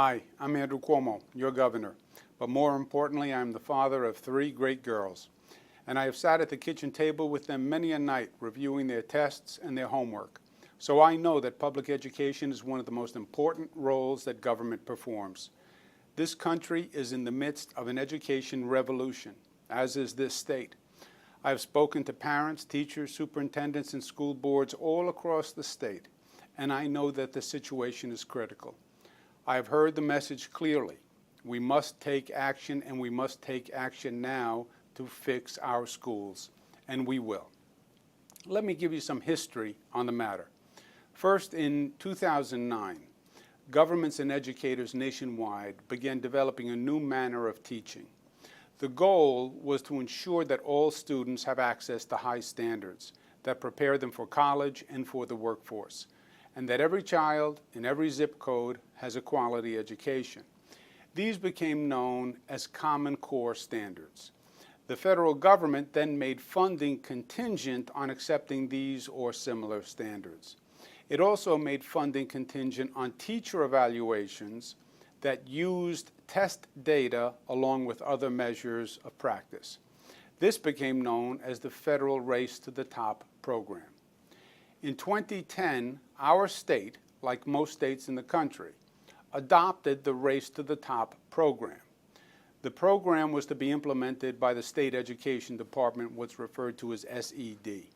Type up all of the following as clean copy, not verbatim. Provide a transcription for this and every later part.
Hi, I'm Andrew Cuomo, your governor. But more importantly, I'm the father of 3 great girls. And I have sat at the kitchen table with them many a night reviewing their tests and their homework. So I know that public education is one of the most important roles that government performs. This country is in the midst of an education revolution, as is this state. I have spoken to parents, teachers, superintendents, and school boards all across the state, and I know that the situation is critical. I have heard the message clearly. We must take action, and we must take action now to fix our schools, and we will. Let me give you some history on the matter. First, in 2009, governments and educators nationwide began developing a new manner of teaching. The goal was to ensure that all students have access to high standards that prepare them for college and for the workforce, and that every child in every zip code has a quality education. These became known as Common Core standards. The federal government then made funding contingent on accepting these or similar standards. It also made funding contingent on teacher evaluations that used test data along with other measures of practice. This became known as the Federal Race to the Top program. In 2010, our state, like most states in the country, adopted the Race to the Top program. The program was to be implemented by the State Education Department, what's referred to as SED.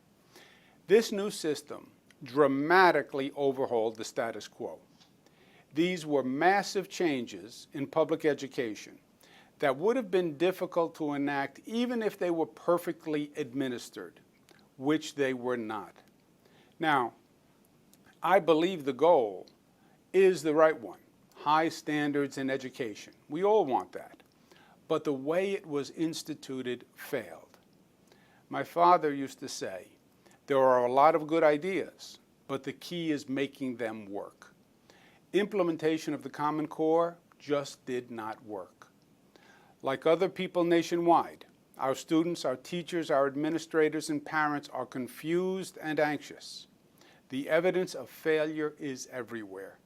This new system dramatically overhauled the status quo. These were massive changes in public education that would have been difficult to enact even if they were perfectly administered, which they were not. Now, I believe the goal is the right one, high standards in education. We all want that. But the way it was instituted failed. My father used to say, there are a lot of good ideas, but the key is making them work. Implementation of the Common Core just did not work. Like other people nationwide, our students, our teachers, our administrators, and parents are confused and anxious. The evidence of failure is everywhere.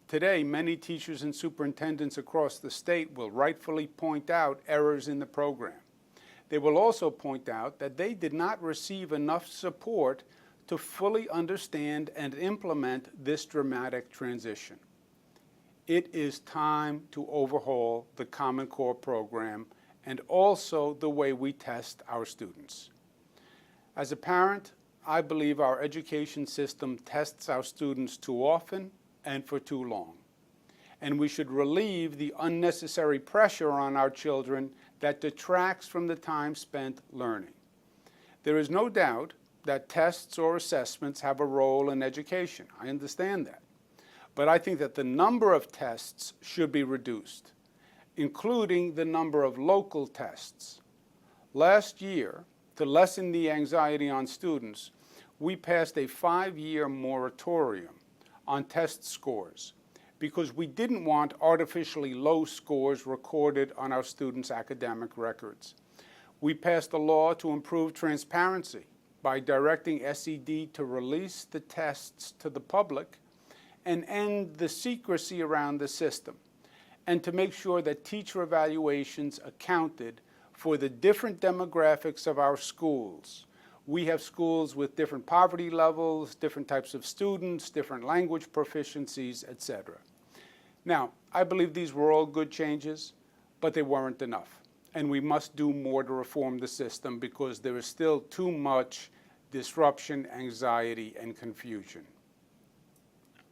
Today, many teachers and superintendents across the state will rightfully point out errors in the program. They will also point out that they did not receive enough support to fully understand and implement this dramatic transition. It is time to overhaul the Common Core program and also the way we test our students. As a parent, I believe our education system tests our students too often and for too long. And we should relieve the unnecessary pressure on our children that detracts from the time spent learning. There is no doubt that tests or assessments have a role in education. I understand that. But I think that the number of tests should be reduced, including the number of local tests. Last year, to lessen the anxiety on students, we passed a 5-year moratorium on test scores because we didn't want artificially low scores recorded on our students' academic records. We passed a law to improve transparency by directing SED to release the tests to the public and end the secrecy around the system, and to make sure that teacher evaluations accounted for the different demographics of our schools. We have schools with different poverty levels, different types of students, different language proficiencies, etc. Now, I believe these were all good changes, but they weren't enough. And we must do more to reform the system because there is still too much disruption, anxiety, and confusion.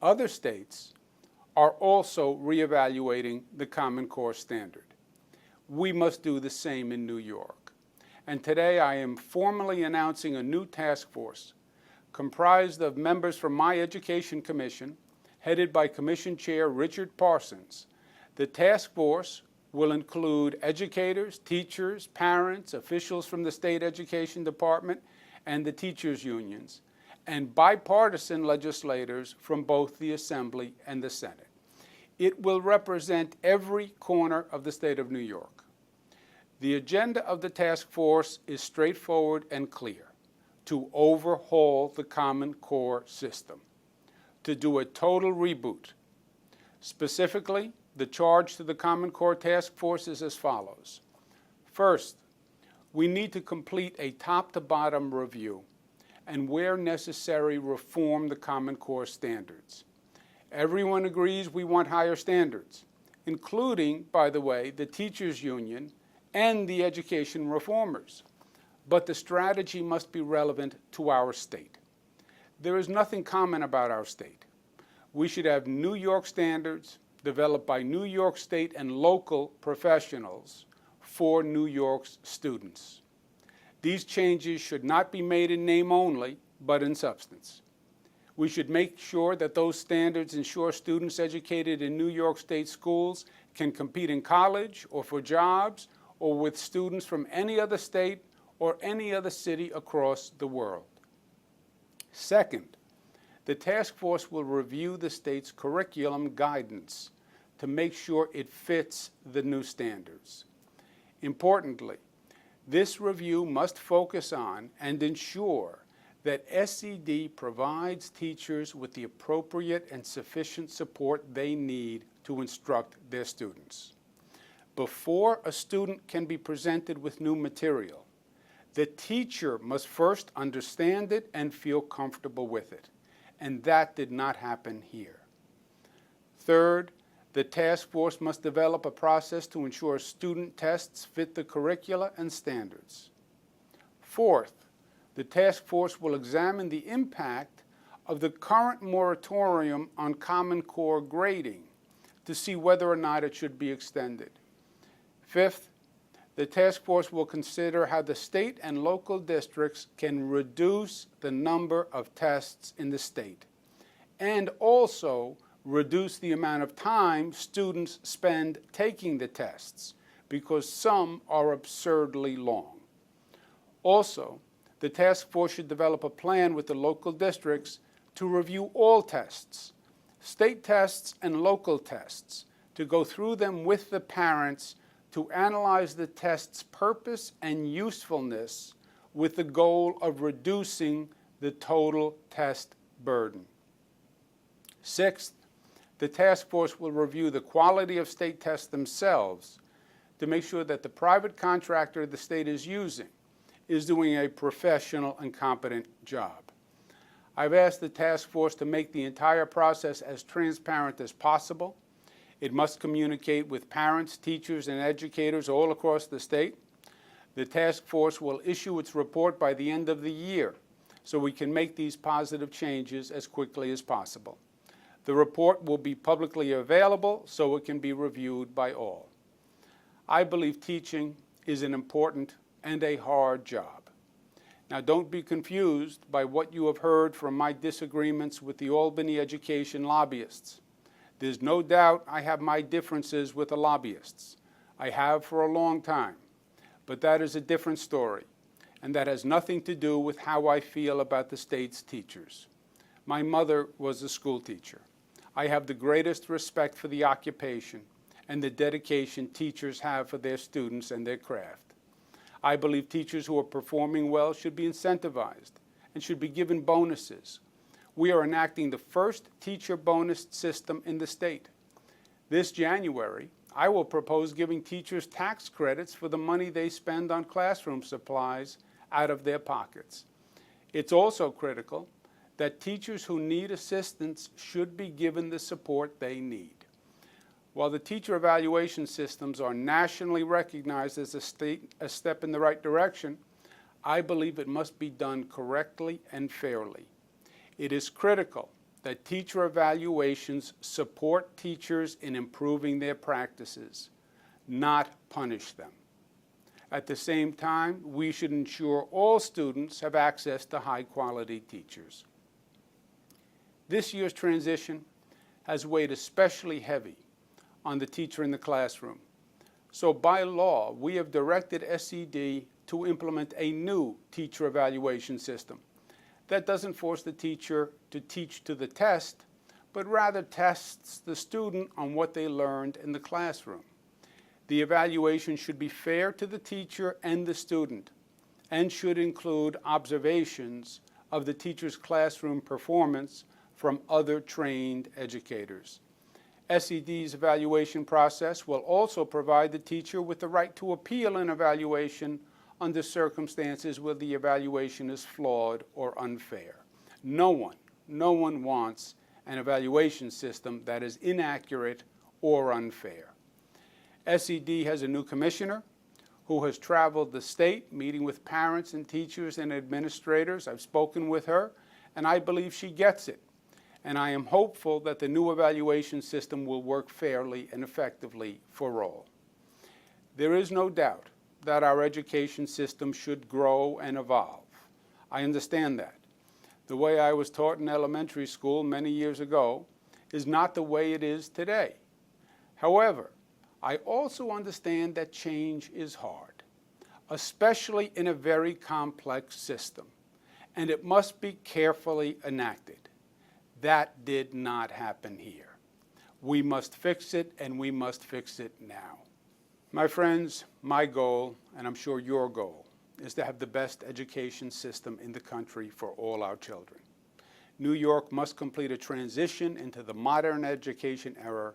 Other states are also reevaluating the Common Core standard. We must do the same in New York. And today I am formally announcing a new task force comprised of members from my Education Commission, headed by Commission Chair Richard Parsons. The task force will include educators, teachers, parents, officials from the State Education Department and the teachers' unions, and bipartisan legislators from both the Assembly and the Senate. It will represent every corner of the state of New York. The agenda of the task force is straightforward and clear: to overhaul the Common Core system, to do a total reboot. Specifically, the charge to the Common Core Task Force is as follows. First, we need to complete a top-to-bottom review and, where necessary, reform the Common Core standards. Everyone agrees we want higher standards, including, by the way, the teachers' union and the education reformers. But the strategy must be relevant to our state. There is nothing common about our state. We should have New York standards developed by New York State and local professionals for New York's students. These changes should not be made in name only, but in substance. We should make sure that those standards ensure students educated in New York State schools can compete in college or for jobs or with students from any other state or any other city across the world. Second, the task force will review the state's curriculum guidance to make sure it fits the new standards. Importantly, this review must focus on and ensure that SED provides teachers with the appropriate and sufficient support they need to instruct their students. Before a student can be presented with new material, the teacher must first understand it and feel comfortable with it, and that did not happen here. Third, the task force must develop a process to ensure student tests fit the curricula and standards. Fourth, the task force will examine the impact of the current moratorium on Common Core grading to see whether or not it should be extended. Fifth, the task force will consider how the state and local districts can reduce the number of tests in the state, and also reduce the amount of time students spend taking the tests, because some are absurdly long. Also, the task force should develop a plan with the local districts to review all tests, state tests and local tests, to go through them with the parents to analyze the test's purpose and usefulness with the goal of reducing the total test burden. Sixth, the task force will review the quality of state tests themselves to make sure that the private contractor the state is using is doing a professional and competent job. I've asked the task force to make the entire process as transparent as possible. It must communicate with parents, teachers, and educators all across the state. The task force will issue its report by the end of the year, so we can make these positive changes as quickly as possible. The report will be publicly available so it can be reviewed by all. I believe teaching is an important and a hard job. Now, don't be confused by what you have heard from my disagreements with the Albany education lobbyists. There's no doubt I have my differences with the lobbyists. I have for a long time. But that is a different story, and that has nothing to do with how I feel about the state's teachers. My mother was a school teacher. I have the greatest respect for the occupation and the dedication teachers have for their students and their craft. I believe teachers who are performing well should be incentivized and should be given bonuses. We are enacting the first teacher bonus system in the state. This January, I will propose giving teachers tax credits for the money they spend on classroom supplies out of their pockets. It's also critical that teachers who need assistance should be given the support they need. While the teacher evaluation systems are nationally recognized as a step in the right direction, I believe it must be done correctly and fairly. It is critical that teacher evaluations support teachers in improving their practices, not punish them. At the same time, we should ensure all students have access to high-quality teachers. This year's transition has weighed especially heavy on the teacher in the classroom. So by law, we have directed SED to implement a new teacher evaluation system that doesn't force the teacher to teach to the test, but rather tests the student on what they learned in the classroom. The evaluation should be fair to the teacher and the student, and should include observations of the teacher's classroom performance from other trained educators. SED's evaluation process will also provide the teacher with the right to appeal an evaluation under circumstances where the evaluation is flawed or unfair. No one wants an evaluation system that is inaccurate or unfair. SED has a new commissioner who has traveled the state, meeting with parents and teachers and administrators. I've spoken with her, and I believe she gets it. And I am hopeful that the new evaluation system will work fairly and effectively for all. There is no doubt that our education system should grow and evolve. I understand that. The way I was taught in elementary school many years ago is not the way it is today. However, I also understand that change is hard, especially in a very complex system, and it must be carefully enacted. That did not happen here. We must fix it, and we must fix it now. My friends, my goal, and I'm sure your goal, is to have the best education system in the country for all our children. New York must complete a transition into the modern education era,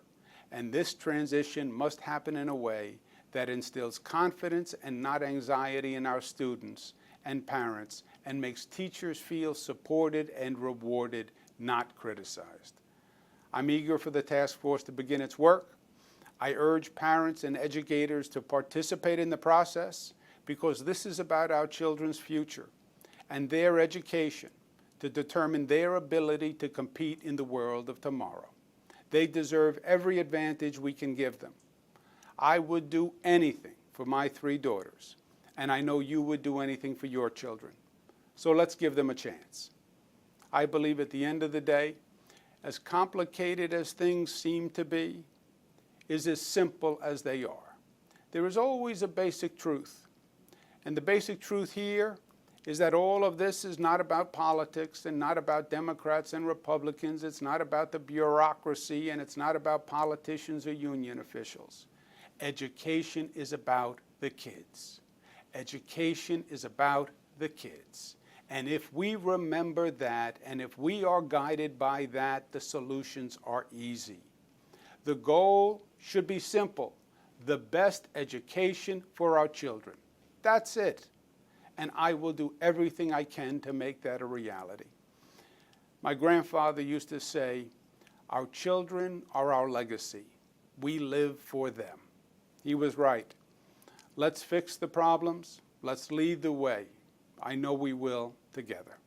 and this transition must happen in a way that instills confidence and not anxiety in our students and parents, and makes teachers feel supported and rewarded, not criticized. I'm eager for the task force to begin its work. I urge parents and educators to participate in the process, because this is about our children's future and their education to determine their ability to compete in the world of tomorrow. They deserve every advantage we can give them. I would do anything for my 3 daughters, and I know you would do anything for your children. So let's give them a chance. I believe at the end of the day, as complicated as things seem to be, is as simple as they are. There is always a basic truth. And the basic truth here is that all of this is not about politics and not about Democrats and Republicans. It's not about the bureaucracy, and it's not about politicians or union officials. Education is about the kids. Education is about the kids. And if we remember that, and if we are guided by that, the solutions are easy. The goal should be simple: the best education for our children. That's it. And I will do everything I can to make that a reality. My grandfather used to say, our children are our legacy. We live for them. He was right. Let's fix the problems. Let's lead the way. I know we will together.